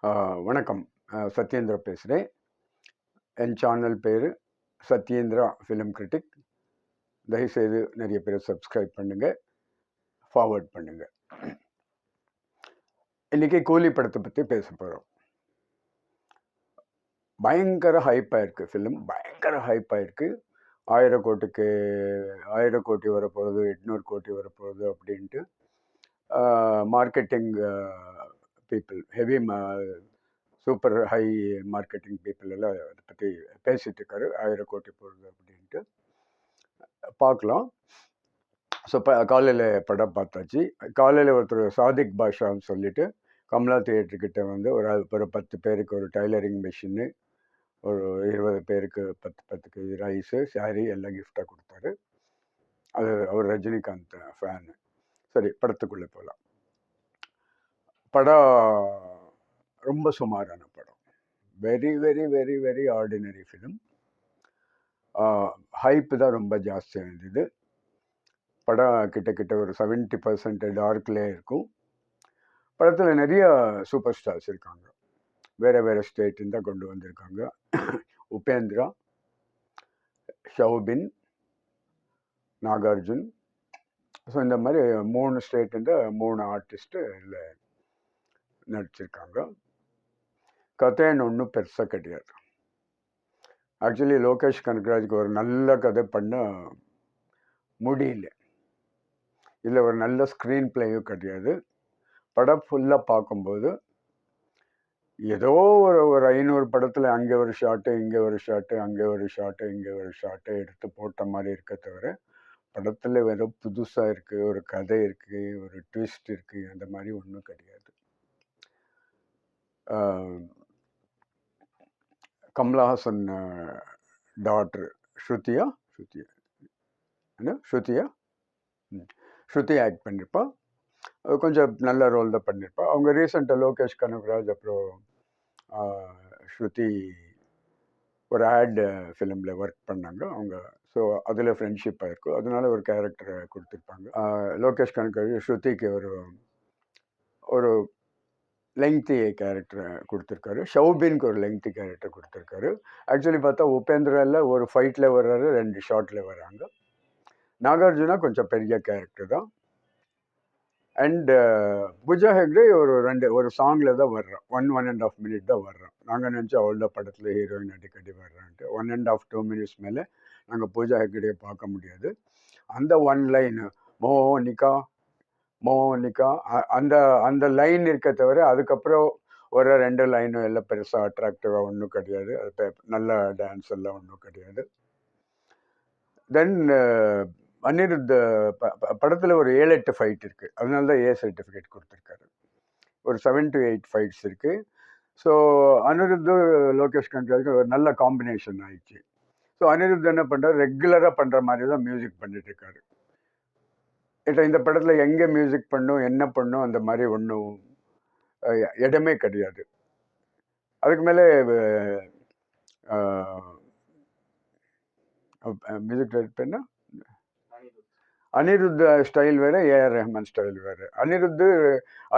வணக்கம். சத்யேந்திரா பேசுகிறேன். என் சேனல் பேர் சத்யேந்திரா ஃபிலிம் கிரிட்டிக். தயவுசெய்து நிறைய பேர் சப்ஸ்கிரைப் பண்ணுங்கள், ஃபார்வர்ட் பண்ணுங்கள். இன்றைக்கி கூலி படத்தை பற்றி பேச போகிறோம். பயங்கர ஹைப்பாக இருக்குது ஃபிலிம், பயங்கர ஹைப்பாக இருக்குது. 1000 கோடி வரப்போகிறது, 800 கோடி வரப்போகிறது அப்படின்ட்டு marketing people, heavy super high marketing people எல்லாம் அதை பற்றி பேசிகிட்டு இருக்காரு. 1000 கோடி போடுறது அப்படின்ட்டு பார்க்கலாம். ஸோ காலையில் படம் பார்த்தாச்சு. காலையில் ஒருத்தர் சாதிக் பாஷான்னு சொல்லிட்டு கமலா தியேட்டர்கிட்ட வந்து ஒரு 10 பேருக்கு ஒரு டைலரிங் மிஷின்னு, ஒரு 20 பேருக்கு 10 கேஜி ரைஸு, சாரி எல்லாம் கிஃப்டாக கொடுத்தாரு. அது அவர் ரஜினிகாந்த் ஃபேனு. சரி, படத்துக்குள்ளே போகலாம். படம் ரொம்ப சுமாரான படம். Very very very very ordinary film. Hype தான் ரொம்ப ஜாஸ்தியாக இருந்தது. படம் கிட்டத்தட்ட ஒரு 70% டார்க்லேயே இருக்கும். படத்தில் நிறைய சூப்பர் ஸ்டார்ஸ் இருக்காங்க. வேறு வேறு ஸ்டேட்டுன்னு தான் கொண்டு வந்திருக்காங்க. உபேந்திரா, ஷௌபின், நாகார்ஜுன். ஸோ இந்த மாதிரி 3 ஸ்டேட்டுன்ற 3 ஆர்டிஸ்ட்டு இதில் நடிச்சிருக்காங்க. கதைன்னு ஒன்றும் பெருசாக கிடையாது. ஆக்சுவலி லோகேஷ் கனகராஜுக்கு ஒரு நல்ல கதை பண்ண முடியல. இதில் ஒரு நல்ல ஸ்க்ரீன் பிளேயும் கிடையாது. படம் ஃபுல்லாக பார்க்கும்போது ஏதோ ஒரு 500 படத்தில் அங்கே ஒரு ஷாட்டு, இங்கே ஒரு ஷாட்டு, அங்கே ஒரு ஷாட்டு, இங்கே ஒரு ஷாட்டு எடுத்து போட்ட மாதிரி இருக்க தவிர படத்தில் ஏதோ புதுசாக இருக்குது, ஒரு கதை இருக்குது, ஒரு ட்விஸ்ட் இருக்குது, அந்த மாதிரி ஒன்றும் கிடையாது. கமலஹாசன் டாக்டர் ஸ்ருதியா ஸ்ருதி ஆக்ட் பண்ணியிருப்பா. கொஞ்சம் நல்ல ரோல் தான் பண்ணியிருப்பா. அவங்க ரீசெண்டாக லோகேஷ் கனகராஜ் அப்புறம் ஸ்ருதி ஒரு ஆட் ஃபிலிமில் ஒர்க் பண்ணாங்க அவங்க. ஸோ அதில் ஃப்ரெண்ட்ஷிப்பாக இருக்கும், அதனால ஒரு கேரக்டரை கொடுத்துருப்பாங்க. லோகேஷ் கனகராஜ் ஸ்ருதிக்கு ஒரு லெங்க்தி கேரக்டரை கொடுத்துருக்காரு. ஷௌபின்க்கு ஒரு லெங்க்தி கேரக்டர் கொடுத்துருக்காரு. ஆக்சுவலி பார்த்தா உபேந்திராவில் ஒரு ஃபைட்டில் வர்றாரு, 2 ஷாட்டில் வர்றாங்க. நாகார்ஜுனா கொஞ்சம் பெரிய கேரக்டர் தான். அண்டு பூஜா ஹெக்டே ஒரு சாங்கில் தான் வர்றான். 1.5 மினிட் தான் வர்றான். நாங்கள் நினச்சோம் அவ்வளோ படத்தில் ஹீரோயின் அடிக்கடி வர்றான்ட்டு. 1.5 2 மினிட்ஸ் மேலே நாங்கள் பூஜா ஹெக்டேயை பார்க்க முடியாது. அந்த 1 லைன் மோனிகா அந்த லைன் இருக்க தவிர அதுக்கப்புறம் ஒரு 2 லைனும் எல்லாம் பெருசாக அட்ராக்டிவாக ஒன்றும் கிடையாது. அது நல்ல டான்ஸ் எல்லாம் ஒன்றும் கிடையாது. தென் அனிருத் படத்தில் ஒரு 7-8 ஃபைட் இருக்குது. அதனால தான் ஏ சர்டிஃபிகேட் கொடுத்துருக்காரு. ஒரு 7 to 8 ஃபைட்ஸ் இருக்குது. ஸோ அனிருத் லோகேஷ் கனகராஜுக்கு ஒரு நல்ல காம்பினேஷன் ஆயிடுச்சு. ஸோ அனிருத் என்ன பண்ணுறாரு, ரெகுலராக பண்ணுற மாதிரி தான் மியூசிக் பண்ணிட்டுருக்காரு. இந்த படத்தில் எங்கே மியூசிக் பண்ணும், என்ன பண்ணும், அந்த மாதிரி ஒன்றும் இடமே கிடையாது. அதுக்கு மேலே மியூசிக் டைரக்டர் என்ன, அனிருத் ஸ்டைல் வேறு, ஏஆர் ரஹ்மான் ஸ்டைல் வேறு.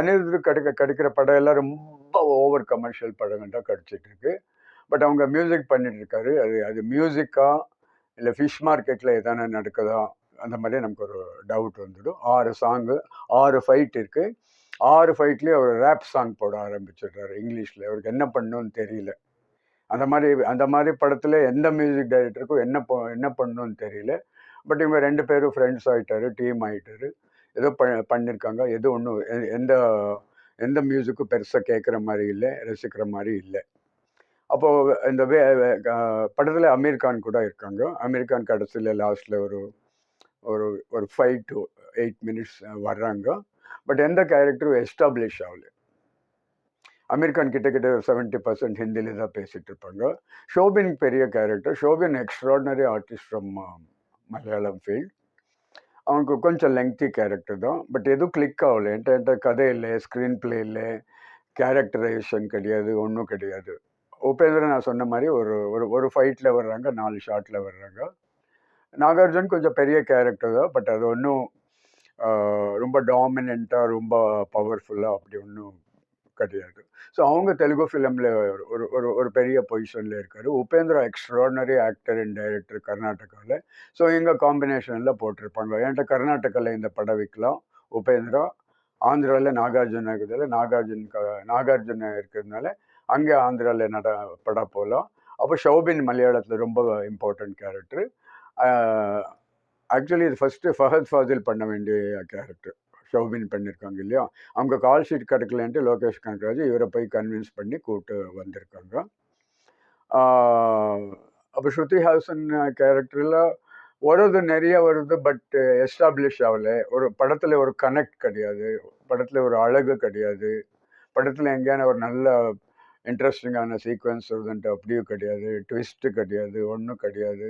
அனிருத் கிடைக்கிற படம் எல்லாம் ரொம்ப ஓவர் கமர்ஷியல் படங்கள் தான் கிடைச்சிட்ருக்கு. பட் அவங்க மியூசிக் பண்ணிட்டுருக்காரு. அது மியூசிக்கா இல்லை ஃபிஷ் மார்க்கெட்டில் எதானே நடக்குதா, அந்த மாதிரி நமக்கு ஒரு டவுட் வந்துடும். 6 சாங்கு, 6 ஃபைட் இருக்குது. 6 ஃபைட்லேயும் அவர் ரேப் சாங் போட ஆரம்பிச்சிடுறாரு இங்கிலீஷில். அவருக்கு என்ன பண்ணணும்னு தெரியல. அந்த மாதிரி படத்தில் எந்த மியூசிக் டைரக்டருக்கும் என்ன பண்ணணும்னு தெரியல. பட் இவங்க 2 பேரும் ஃப்ரெண்ட்ஸ் ஆகிட்டாரு, டீம் ஆகிட்டாரு. ஏதோ பண்ணியிருக்காங்க. எது ஒன்றும் எந்த மியூசிக்கும் பெருசாக கேட்குற மாதிரி இல்லை, ரசிக்கிற மாதிரி இல்லை. அப்போது இந்த படத்தில் அமீர் கான் கூட இருக்காங்க. அமீர் கான் கடைசியில் லாஸ்ட்டில் ஒரு 5 to 8 மினிட்ஸ் வர்றாங்க. பட் எந்த கேரக்டரும் எஸ்டாப்ளிஷ் ஆகலை. அமீர் கான் கிட்டத்தட்ட 70% ஹிந்தியில் தான் பேசிகிட்டு இருப்பாங்க. ஷோபின் பெரிய character. Soubin extraordinary artist from Malayalam field. அவனுக்கு கொஞ்சம் லெங்க்தி கேரக்டர் தான். பட் எதுவும் கிளிக் ஆகலை. என்கிட்ட கதை இல்லை, ஸ்க்ரீன் பிளே இல்லை, கேரக்டரைசேஷன் கிடையாது, ஒன்றும் கிடையாது. உபேந்திரன் நான் சொன்ன மாதிரி ஒரு ஃபைட்டில் வர்றாங்க, 4 ஷாட்டில் வர்றாங்க. நாகார்ஜுன் கொஞ்சம் பெரிய கேரக்டர் தான். பட் அது ஒன்றும் ரொம்ப டாமினண்ட்டாக ரொம்ப பவர்ஃபுல்லாக அப்படி ஒன்றும் கிடையாது. ஸோ அவங்க தெலுங்கு ஃபிலிமில் ஒரு ஒரு ஒரு பெரிய பொசிஷனில் இருக்கார். Upendra extraordinary actor and director கர்நாடகாவில். ஸோ எங்கள் காம்பினேஷனில் போட்டிருப்பாங்க. என்கிட்ட கர்நாடகாவில் இந்த படம் வைக்கலாம் உபேந்திரா, ஆந்திராவில் நாகார்ஜுன இருக்கிறதுல நாகார்ஜுன இருக்கிறதுனால அங்கே ஆந்திராவில் படம் போகலாம். அப்போ ஷௌபின் மலையாளத்தில் ரொம்ப இம்பார்ட்டன்ட் கேரக்டர். ஆக்சுவலி இது ஃபஸ்ட்டு ஃபஹத் ஃபாசில் பண்ண வேண்டிய கேரக்டர் ஷௌபின் பண்ணியிருக்காங்க இல்லையா. அவங்க கால் ஷீட் கிடைக்கலன்ட்டு லோகேஷ் கனகராஜ் இவரை போய் கன்வின்ஸ் பண்ணி கூப்பிட்டு வந்திருக்காங்க. அப்போ ஸ்ருதி ஹாசன் கேரக்டரில் வருது, நிறைய வருது, பட் எஸ்டாப்ளிஷ் ஆகலை. ஒரு படத்தில் ஒரு கனெக்ட் கிடையாது, படத்தில் ஒரு அழகு கிடையாது, படத்தில் எங்கேயான ஒரு நல்ல இன்ட்ரெஸ்டிங்கான சீக்வன்ஸ் வருதுன்ட்டு அப்படியும் கிடையாது, ட்விஸ்ட்டு கிடையாது, ஒன்றும் கிடையாது.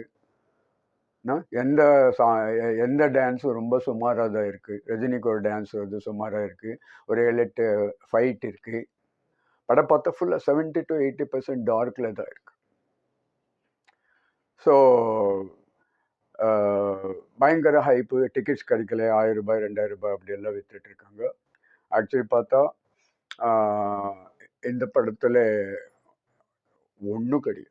எந்த டான்ஸும் ரொம்ப சுமாராக தான் இருக்குது. ரஜினிக்கு ஒரு டான்ஸ் வருது, சுமாராக இருக்குது. ஒரு 7-8 ஃபைட் இருக்குது. படம் பார்த்தா ஃபுல்லாக 70 to 80% டார்க்கில் தான் இருக்குது. ஸோ பயங்கர ஹைப்பு. டிக்கெட்ஸ் கிடைக்கல, 1000 ரூபாய் 2000 ரூபாய் அப்படியெல்லாம் விற்றுட்ருக்காங்க. ஆக்சுவலி பார்த்தா இந்த படத்தில் ஒன்றும் கிடையாது.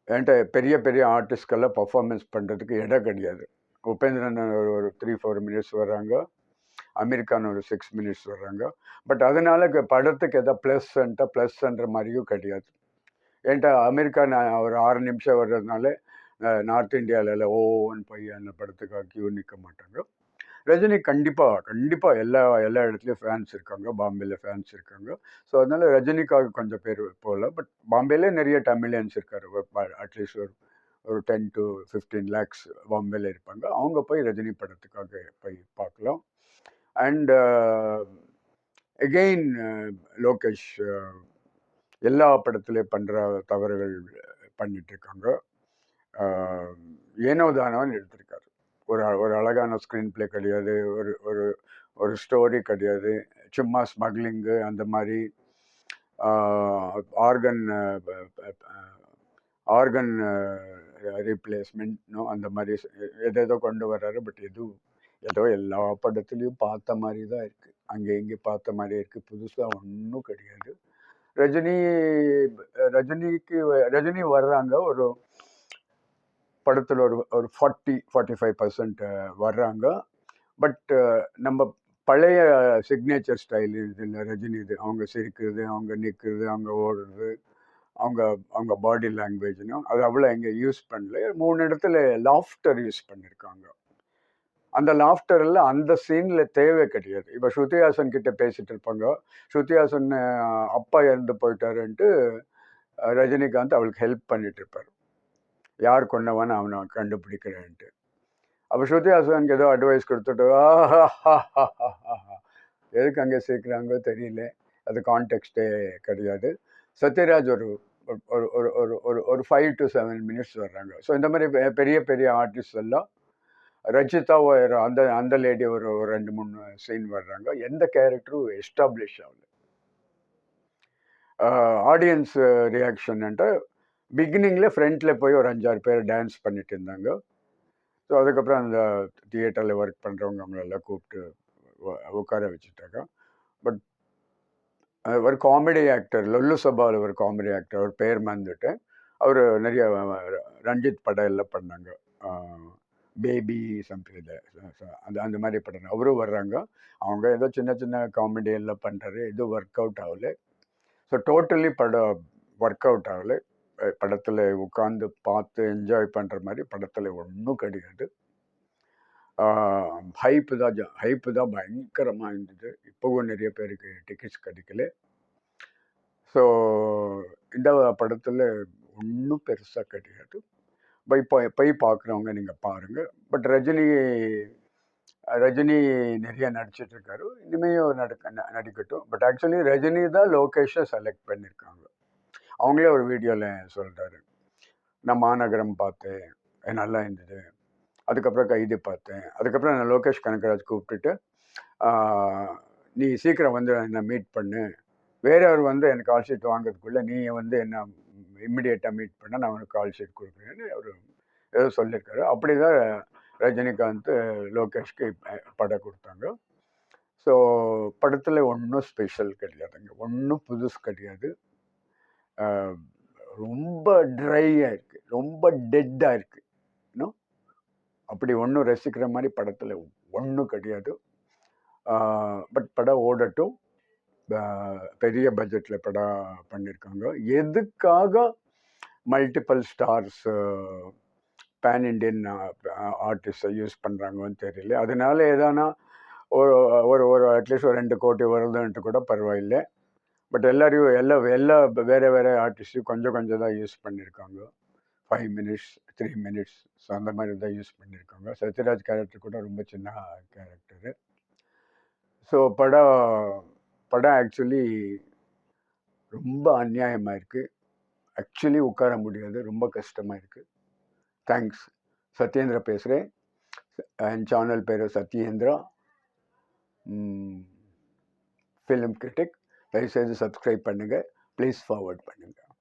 என்கிட்ட பெரிய பெரிய ஆர்டிஸ்ட்கெல்லாம் பர்ஃபார்மன்ஸ் பண்ணுறதுக்கு இடம் கிடையாது. உபேந்திரன் ஒரு 3-4 மினிட்ஸ் வர்றாங்க, அமீர் கான் ஒரு 6 மினிட்ஸ் வர்றாங்க. பட் அதனால படத்துக்கு எதாவது ப்ளஸ்ன்ற மாதிரியும் கிடையாது. என்கிட்ட அமீர் கான் ஒரு 6 நிமிஷம் வர்றதுனால நார்த் இந்தியாவில் ஓன்னு போய் அந்த படத்துக்காக கியூ நிற்க மாட்டாங்க. ரஜினி கண்டிப்பாக எல்லா இடத்துலையும் ஃபேன்ஸ் இருக்காங்க, பாம்பேயில் ஃபேன்ஸ் இருக்காங்க. ஸோ அதனால ரஜினிக்காக கொஞ்சம் பேர் போகல. பட் பாம்பேலே நிறைய தமிழியன்ஸ் இருக்காரு. அட்லீஸ்ட் ஒரு 10 to 15 lakhs பாம்பேயில் இருப்பாங்க. அவங்க போய் ரஜினி படத்துக்காக போய் பார்க்கலாம். அண்ட் எகெயின் லோகேஷ் எல்லா படத்துலேயும் பண்ணுற தவறுகள் பண்ணிட்டுருக்காங்க. ஏனோ தானோன்னு எடுத்திருக்காரு. ஒரு அழகான ஸ்க்ரீன் பிளே கிடையாது, ஒரு ஒரு ஒரு ஸ்டோரி கிடையாது, சும்மா ஸ்மக்லிங்கு அந்த மாதிரி, ஆர்கன் ரீப்ளேஸ்மெண்ட் அந்த மாதிரி எதோ கொண்டு வர்றாரு. பட் ஏதோ எல்லா படத்துலையும் பார்த்த மாதிரி தான் இருக்குது. அங்கே இங்கே பார்த்த மாதிரி இருக்குது, புதுசாக ஒன்றும் கிடையாது. ரஜினி வர்றாங்க, ஒரு படத்தில் ஒரு 40-45% வர்றாங்க. பட் நம்ம பழைய சிக்னேச்சர் ஸ்டைல் இது இல்லை ரஜினி. இது அவங்க சிரிக்கிறது, அவங்க நிற்கிறது, அவங்க ஓடுறது, அவங்க பாடி லாங்குவேஜ்னும் அது அவ்வளோ எங்கே யூஸ் பண்ணல. 3 இடத்துல லாஃப்டர் யூஸ் பண்ணியிருக்காங்க. அந்த லாஃப்டரில் அந்த சீனில் தேவை கிடையாது. இப்போ ஸ்ருதிஹாசன் கிட்ட பேசிகிட்டு இருப்பாங்க. ஸ்ருதிஹாசன் அப்பா இறந்து போயிட்டாருன்ட்டு ரஜினிகாந்த் அவளுக்கு ஹெல்ப் பண்ணிட்டு இருப்பார். யார் கொண்டவன்னு அவனை கண்டுபிடிக்கிறேன்ட்டு. அப்போ ஸ்ருதிஹாசனுக்கு ஏதோ அட்வைஸ் கொடுத்துட்டு எதுக்கு அங்கே சேர்க்குறாங்க தெரியல. அது கான்டெக்ஸ்டே கிடையாது. சத்யராஜ் ஒரு ஒரு 5 to 7 மினிட்ஸ் வர்றாங்க. ஸோ இந்த மாதிரி பெரிய பெரிய ஆர்டிஸ்ட் எல்லாம், ரச்சிதா அந்த லேடி ஒரு 2-3 சீன் வர்றாங்க. எந்த கேரக்டரும் எஸ்டாப்ளிஷ் ஆகல. ஆடியன்ஸ் ரியாக்ஷன்ன்ட்டு பிகினிங்கில் ஃப்ரண்ட்டில் போய் ஒரு 5-6 பேர் டான்ஸ் பண்ணிட்டு இருந்தாங்க. ஸோ அதுக்கப்புறம் அந்த தியேட்டரில் ஒர்க் பண்ணுறவங்க அவங்களெல்லாம் கூப்பிட்டு உட்கார வச்சுட்டாங்க. பட் ஒரு காமெடி ஆக்டர், லொல்லு சபாவில் ஒரு காமெடி ஆக்டர், அவர் பேர் மறந்துட்டு, அவர் நிறைய ரஞ்சித் படம் எல்லாம் பண்ணாங்க, பேபி சம்திங் அந்த மாதிரி படம் அவரும் வர்றாங்க. அவங்க ஏதோ சின்ன சின்ன காமெடி எல்லாம் பண்ணுறாரு, எதுவும் ஒர்க் அவுட் ஆகலை. ஸோ டோட்டலி படம் ஒர்க் அவுட் ஆகலை. படத்தில் உட்காந்து பார்த்து என்ஜாய் பண்ணுற மாதிரி படத்தில் ஒன்றும் கிடையாது. ஹைப்பு தான் பயங்கரமாக இருந்தது. இப்போவும் நிறைய பேருக்கு டிக்கெட்ஸ் கிடைக்கல. ஸோ இந்த படத்தில் ஒன்றும் பெருசாக கிடையாது. போய் பார்க்குறவங்க நீங்கள் பாருங்கள். பட் ரஜினி நிறைய நடிச்சிட்ருக்காரு, இனிமேல் நடிக்கட்டும். பட் ஆக்சுவலி ரஜினி தான் லோகேஷை செலக்ட் பண்ணியிருக்காங்க. அவங்களே ஒரு வீடியோவில் சொல்கிறாரு, நான் மாநகரம் பார்த்தேன், நல்லா இருந்தது, அதுக்கப்புறம் கைதி பார்த்தேன், அதுக்கப்புறம் நான் லோகேஷ் கனகராஜ் கூப்பிட்டுட்டு நீ சீக்கிரம் வந்து என்னை மீட் பண்ணு, வேறவர் எனக்கு கால் ஷீட் வாங்குறதுக்குள்ளே நீ என்ன இம்மிடியேட்டாக மீட் பண்ண, நான் உனக்கு கால் ஷீட் கொடுக்குறேன்னு அவர் ஏதோ சொல்லியிருக்காரு. அப்படி தான் ரஜினிகாந்த் லோகேஷ்க்கு படம் கொடுத்தாங்க. ஸோ படத்தில் ஒன்றும் ஸ்பெஷல் கிடையாதுங்க, ஒன்றும் புதுசு கிடையாது. ரொம்ப ட்ரையாக இருக்குது, ரொம்ப டெட்டாக இருக்குது. இன்னும் அப்படி ஒன்றும் ரசிக்கிற மாதிரி படத்தில் ஒன்றும் கிடையாது. பட் படம் ஓடட்டும். பெரிய பட்ஜெட்டில் படம் பண்ணியிருக்காங்க. எதுக்காக மல்டிபிள் ஸ்டார்ஸ் பேன் இண்டியன் ஆர்டிஸ்டை யூஸ் பண்ணுறாங்கன்னு தெரியல. அதனால ஏதானா ஒரு ஒரு ஒரு அட்லீஸ்ட் ஒரு 2 கோடி வருதுன்ட்டு கூட பரவாயில்லை. பட் எல்லாரையும் எல்லா வேறு வேறு ஆர்டிஸ்ட்டையும் கொஞ்சம் கொஞ்சம் தான் யூஸ் பண்ணியிருக்காங்க. 5 மினிட்ஸ் 3 மினிட்ஸ் ஸோ அந்த மாதிரி தான் யூஸ் பண்ணியிருக்காங்க. சத்யராஜ் கேரக்டர் கூட ரொம்ப சின்ன கேரக்டரு. ஸோ படம் ஆக்சுவலி ரொம்ப அநியாயமாக இருக்குது. ஆக்சுவலி உட்கார முடியாது, ரொம்ப கஷ்டமாக இருக்குது. தேங்க்ஸ். சத்யேந்திரா பேசுகிறேன். என் சேனல் பேர் சத்யேந்திரா ஃபிலிம் கிரிட்டிக். தயவுசெய்து சப்ஸ்கிரைப் பண்ணுங்கள், ப்ளீஸ் ஃபார்வர்ட் பண்ணுங்கள்.